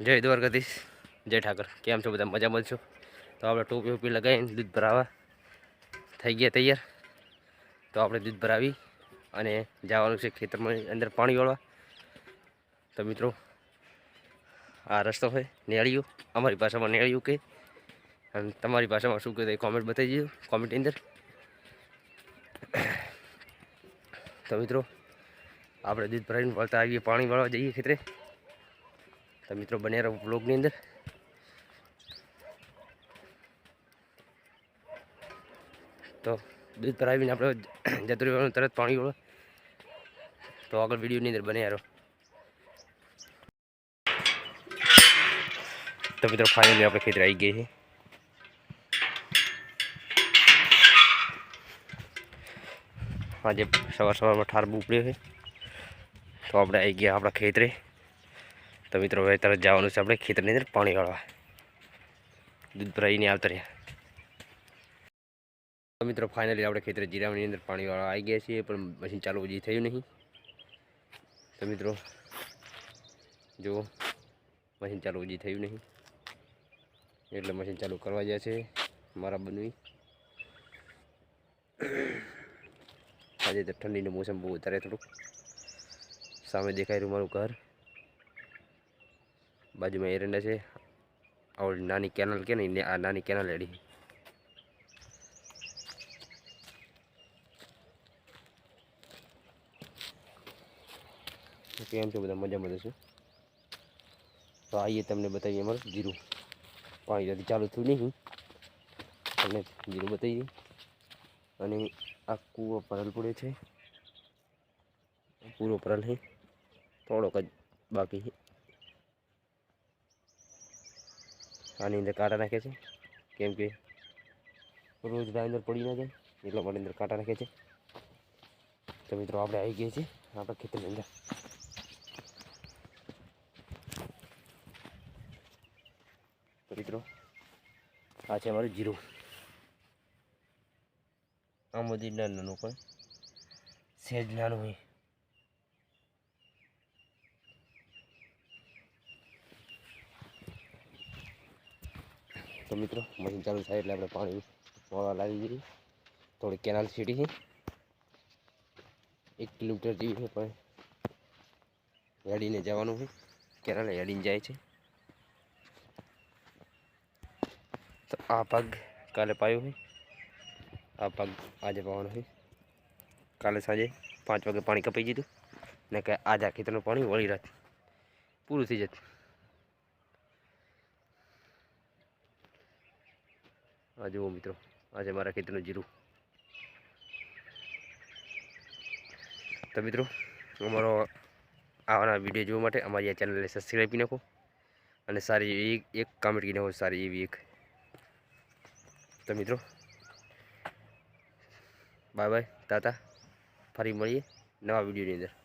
જય દ્વારકાધીશ, જય ઠાકર. કેમ છો બધા? મજામાં છો? તો આપણે ટોપી ઉપી લગાવીને દૂધ ભરાવા થઈ ગયા તૈયાર. તો આપણે દૂધ ભરાવી અને જવાનું છે ખેતરમાં અંદર પાણી વાળવા. તો મિત્રો આ રસ્તો હોય નેળિયું, અમારી ભાષામાં નેળિયું કે, અને તમારી ભાષામાં શું કહે કોમેન્ટ બતાવી દીધું કોમેન્ટની અંદર. તો મિત્રો આપણે દૂધ ભરાવીને વળતા આવીએ, પાણી વાળવા જઈએ ખેતરે. તો મિત્રો બન્યા રહો બ્લોગની અંદર. તો દૂધ ભરાવીને આપણે જતું રહેવાનું તરત પાણી વાળવા. તો આગળ વિડીયોની અંદર બન્યા રહો. તો મિત્રો ફાઇનલી આપણે ખેતરે આવી ગઈ છે. આજે સવારમાં ઠાર ઉપડ્યો છે. તો આપણે આવી ગયા આપણા ખેતરે. તો મિત્રો હવે તરત જવાનું છે આપણે ખેતરની અંદર પાણી વાળવા. દૂધ ભરાઈને આવતા રહ્યા. તો મિત્રો ફાઇનલી આપણે ખેતરે જીરાવની અંદર પાણી વાળવા આવી ગયા છીએ, પણ મશીન ચાલુ હજી થયું નહીં. તો મિત્રો જો મશીન ચાલુ હજી થયું નહીં, એટલે મશીન ચાલુ કરવા જાય છે મારા બનવી. આજે તો ઠંડીનું મોસમ બહુ વધારે, થોડુંક સામે દેખાય રહ્યું મારું ઘર, બાજુમાં એરંડા છે. આવડી નાની કેનલ કે નહીં, આ નાની કેનલ એડી. કેમ છે બધા? મજામાં જશું. તો આવીએ તમને બતાવીએ અમારું જીરું. પાણી ત્યાંથી ચાલુ થયું નહીં, તમને જીરું બતાવીએ. અને આ કૂવો ભરેલ પડ્યો છે, પૂરો ભરેલ છે, થોડોક જ બાકી છે. આની અંદર કાંટા નાખે છે, કેમ કે રોજ અંદર પડી ના જાય, એટલા માટે અંદર કાંટા નાખે છે. તો મિત્રો આપણે આવી ગયા છીએ આપણા ખેતરની અંદર. તો મિત્રો આ છે અમારું જીરું. આ બધી નાનું પણ સહેજ નાનું હોય. તો મિત્રો મશીન ચાલુ થાય એટલે આપણે પાણી વાળવા લાવી દઈએ. થોડી કેનાલ સીડી છે, 1 કિલોમીટર જેવી છે, પણ હેડીને જવાનું છે. કેનાલ હેડીને જાય છે. તો આ પગ કાલે પાયો છે, આ પગ આજે પાવાનો છે. કાલે સાંજે 5 વાગે પાણી કપાઈ દીધું ને કે આજે આ ખેતરનું પાણી વળી રાત પૂરું થઈ જતું. આ જુઓ મિત્રો, આજે મારા ખેતરનું જીરું. તો મિત્રો અમારો આવાના વિડીયો જોવા માટે અમારી આ ચેનલને સબસ્ક્રાઈબ કરી નાખો, અને સારી એવી એક કમેન્ટ કરી નાખો, સારી એવી એક. તો મિત્રો બાય બાય, તાતા. ફરી મળીએ નવા વિડીયોની અંદર.